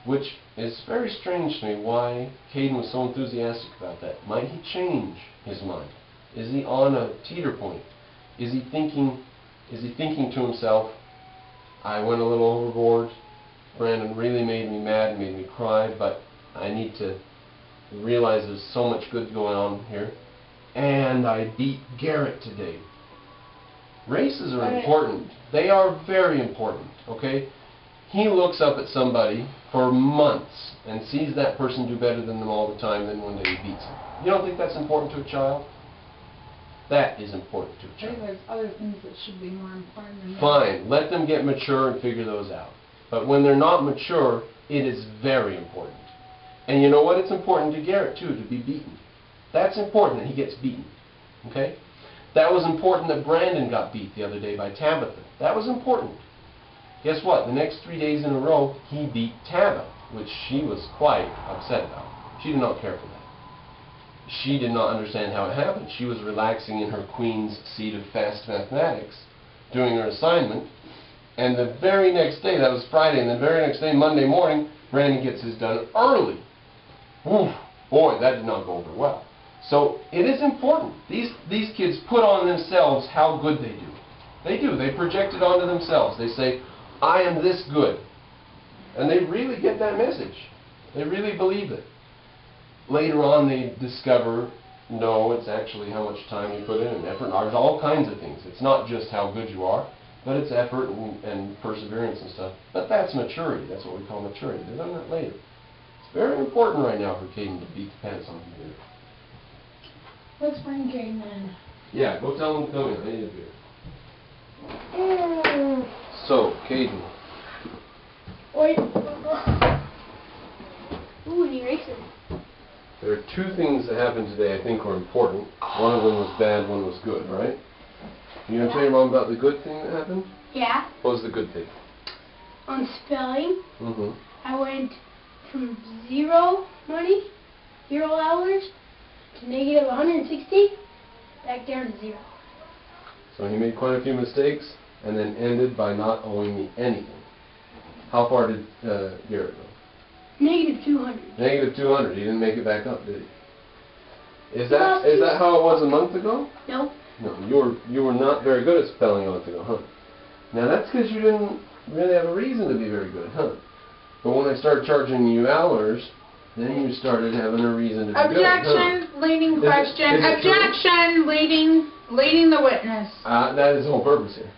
which is very strange to me why Caden was so enthusiastic about that. Might he change his mind? Is he on a teeter point? Is he thinking to himself, I went a little overboard, Brandon really made me mad, made me cry, but I need to realize there's so much good going on here, and I beat Garrett today. Races are important. They are very important, okay? He looks up at somebody for months and sees that person do better than them all the time, then one day he beats them. You don't think that's important to a child? That is important to a I child. think there's other things that should be more important than that. Fine, let them get mature and figure those out. But when they're not mature, it is very important. And you know what? It's important to Garrett, too, to be beaten. That's important that he gets beaten. Okay? That was important that Brandon got beat the other day by Tabitha. That was important. Guess what? The next 3 days in a row, he beat Tabitha, which she was quite upset about. She did not care for that. She did not understand how it happened. She was relaxing in her queen's seat of fast mathematics, doing her assignment, and the very next day, that was Friday, and the very next day, Monday morning, Brandon gets his done early. Oof, boy, that did not go over well. So it is important. These kids put on themselves how good they do. They do. They project it onto themselves. They say, I am this good. And they really get that message. They really believe it. Later on they discover, no, it's actually how much time you put in and effort. There's all kinds of things. It's not just how good you are, but it's effort and perseverance and stuff. But that's maturity. That's what we call maturity. They learn that later. It's very important right now for Caden to beat the pants on him. Let's bring Caden in. Yeah, go tell him to come in. I need a beer. So, Caden. Wait. Ooh, an eraser. There are two things that happened today I think were important. One of them was bad, one was good, right? You going to tell your mom about the good thing that happened? Yeah. What was the good thing? On spelling, Mm-hmm. I went from 0 money, 0 hours, to negative 160, back down to 0. So he made quite a few mistakes, and then ended by not owing me anything. How far did Garrett go? Negative 200. Negative 200. He didn't make it back up, did he? Is that how it was a month ago? Nope. No, you were not very good at spelling a month ago, huh? Now that's because you didn't really have a reason to be very good, huh? But when I started charging you hours, then you started having a reason to be good, huh? Objection, leading question. Is it Objection, leading the witness. That is the whole purpose here.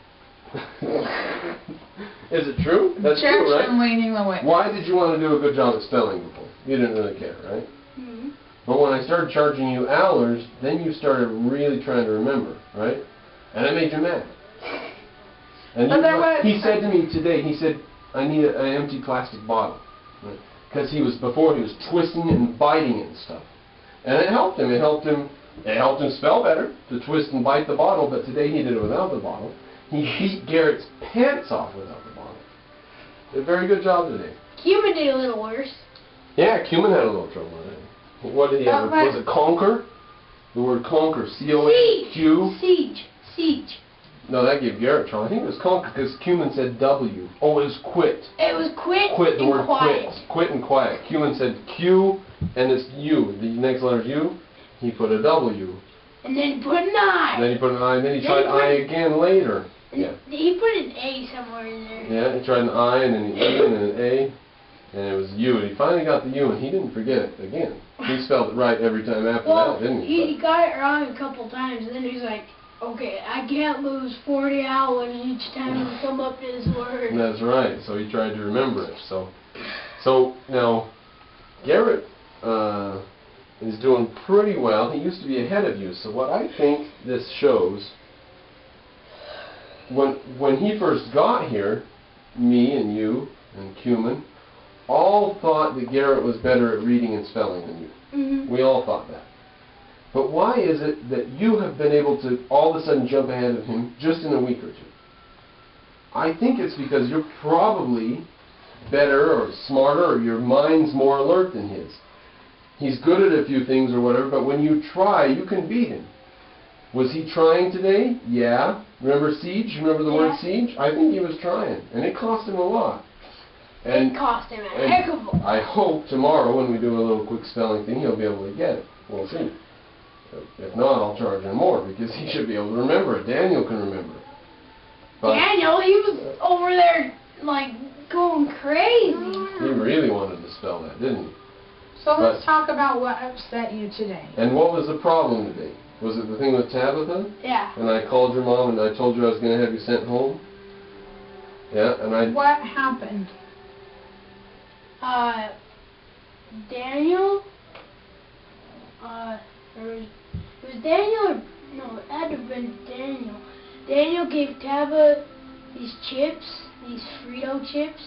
Is it true? That's Objection, true, right? leading the witness. Why did you want to do a good job at spelling before? You didn't really care, right? Mm-hmm. But when I started charging you hours, then you started really trying to remember, right? And it made you mad. And he said to me today, he said, I need an empty plastic bottle. Because before he was twisting it and biting it and stuff. And it helped him. It helped him spell better, to twist and bite the bottle, but today he did it without the bottle. He beat Garrett's pants off without the bottle. Did a very good job today. Cumin did a little worse. Yeah, Cumin had a little trouble with it. What did he have? Was it conquer? The word conquer. C-O-N-Q? Siege. No, that gave Garrett trouble. I think it was conquer because Cumin said W. Oh, it was quit. It was quit The and word quiet. quit. Quit and quiet. Cumin said Q and it's U. The next letter is U. He put a W. And then he put an I. Then he put an I, and then he tried I again later. Yeah. He put an A somewhere in there. Yeah, he tried an I and then an E and then an A. And it was U. And he finally got the U and he didn't forget it again. He spelled it right every time after that, didn't he? He got it wrong a couple times, and then he's like, okay, I can't lose 40 hours each time I come up to this word. That's right. So he tried to remember it. So now, Garrett is doing pretty well. He used to be ahead of you. So what I think this shows, when he first got here, me and you and Cumin all thought that Garrett was better at reading and spelling than you. Mm-hmm. We all thought that. But why is it that you have been able to all of a sudden jump ahead of him just in a week or two? I think it's because you're probably better or smarter or your mind's more alert than his. He's good at a few things or whatever, but when you try, you can beat him. Was he trying today? Yeah. Remember siege? Remember the word siege? I think he was trying, and it cost him a lot. It cost him a heck of a lot. I hope tomorrow when we do a little quick spelling thing, he'll be able to get it. We'll see. If not, I'll charge him more because he should be able to remember it. Daniel can remember it. But Daniel, he was over there, like, going crazy. he really wanted to spell that, didn't he? So let's talk about what upset you today. And what was the problem today? Was it the thing with Tabitha? Yeah. And I called your mom and I told you I was going to have you sent home? Yeah, and I... What happened? Daniel, it was Daniel, or, no, it had to have been Daniel. Daniel gave Tabitha these chips, these Frito chips,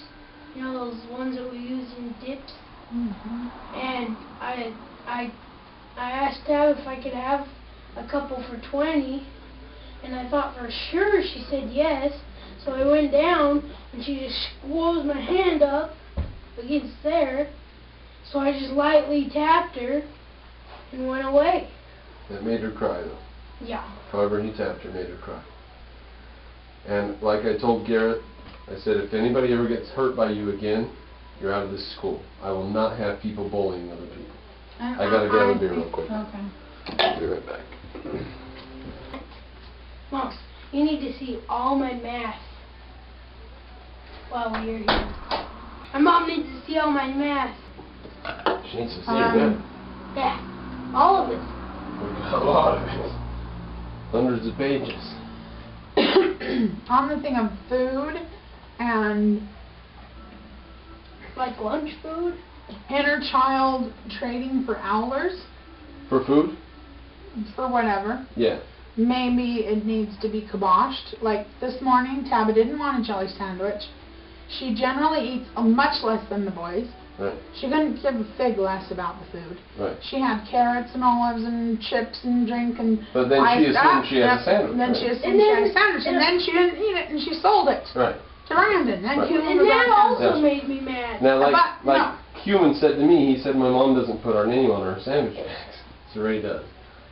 you know, those ones that we use in dips. And I asked Tabitha if I could have a couple for 20, and I thought for sure she said yes. So I went down, and she just squoze my hand up against there. So I just lightly tapped her and went away. That made her cry, though. Yeah. However he tapped her made her cry. And like I told Garrett, I said, if anybody ever gets hurt by you again, you're out of this school. I will not have people bullying other people. I gotta grab a beer real quick. Okay. I'll be right back. Mom, you need to see all my math while we're here. My mom needs to see all my math. She needs to see your math. Yeah, all of it. We've got a lot of it. Hundreds of pages. On the thing of food and Like lunch food. inner child trading for hours, For food? for whatever, Yeah. maybe it needs to be kiboshed. Like this morning, Tabba didn't want a jelly sandwich. She generally eats much less than the boys. Right. She couldn't give a fig less about the food. Right. She had carrots and olives and chips and drink and But then she assumed she had a sandwich. Then right? she assumed she had a sandwich, and then she didn't eat it, and she sold it Right. to Brandon. Then Right. Human And was that out also Yes. made me mad. Now, like no. Human said to me, he said my mom doesn't put our name on our sandwich bags. So Ray does.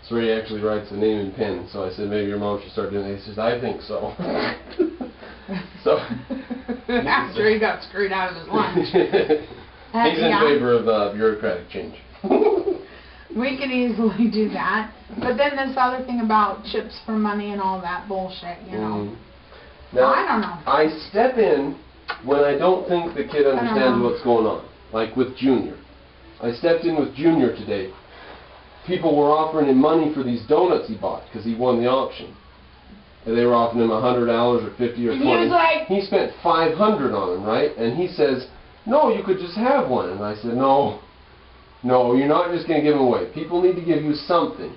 So Ray actually writes the name in pen. So I said maybe your mom should start doing that. He says I think so. So after he got screwed out of his lunch. He's in favor of bureaucratic change. We can easily do that. But then this other thing about chips for money and all that bullshit, you know. Now, I don't know. I step in when I don't think the kid understands know. what's going on. Like with Junior. I stepped in with Junior today. People were offering him money for these donuts he bought because he won the auction. And they were offering him $100 or $50 or $20. And he was like, He spent $500 on them, right? And he says, no, you could just have one. And I said, no, you're not just going to give them away. People need to give you something.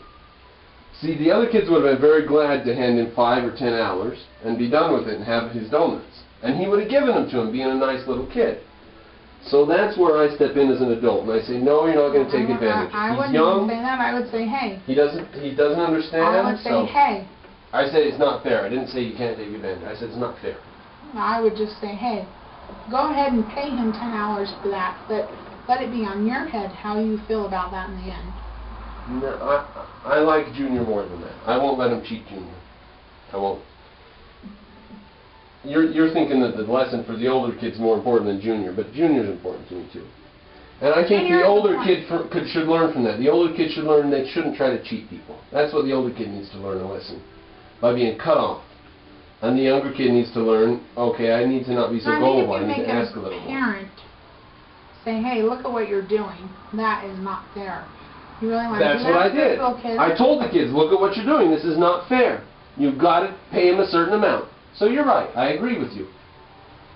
See, the other kids would have been very glad to hand him 5 or 10 hours and be done with it and have his donuts. And he would have given them to him, being a nice little kid. So that's where I step in as an adult, and I say, no, you're not going to take advantage. I He's wouldn't young. say that. I would say, hey. He doesn't understand. I would say, so hey. I said it's not fair. I didn't say you can't take advantage. I said it's not fair. I would just say, hey, go ahead and pay him 10 hours for that, but let it be on your head how you feel about that in the end. No, I like Junior more than that. I won't let him cheat Junior. I won't. You're thinking that the lesson for the older kid's more important than Junior, but Junior's important to me too. And I think the older kid should learn from that. The older kid should learn they shouldn't try to cheat people. That's what the older kid needs to learn a lesson, by being cut off. And the younger kid needs to learn, okay, I need to not be so gullible. I need to ask a little more. Parent say, hey, look at what you're doing. That is not fair. You really want That's to do what I that to this did. little kid? I told the kids, look at what you're doing. This is not fair. You've got to pay him a certain amount. So you're right. I agree with you.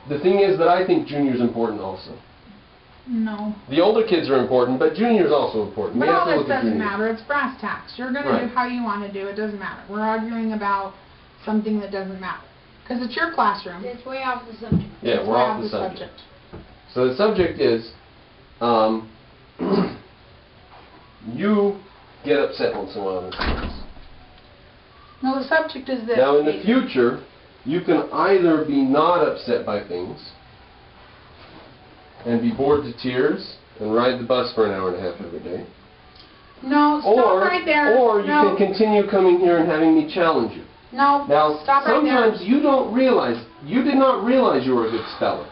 The thing is that I think Junior's important also. No. The older kids are important, but Junior's also important. But We have all to this look at doesn't Junior. matter. It's brass tacks. You're going to Right. do how you want to do it. It doesn't matter. We're arguing about something that doesn't matter. Because it's your classroom. it's way off the subject. Yeah, It's we're way off the subject. So the subject is, you get upset once in a while with things. No, the subject is this. Now in the future, you can either be not upset by things and be bored to tears and ride the bus for an hour and a half every day. No, stop right there. Or you No. can continue coming here and having me challenge you. No, Now, stop right there. sometimes you don't realize, you did not realize you were a good speller.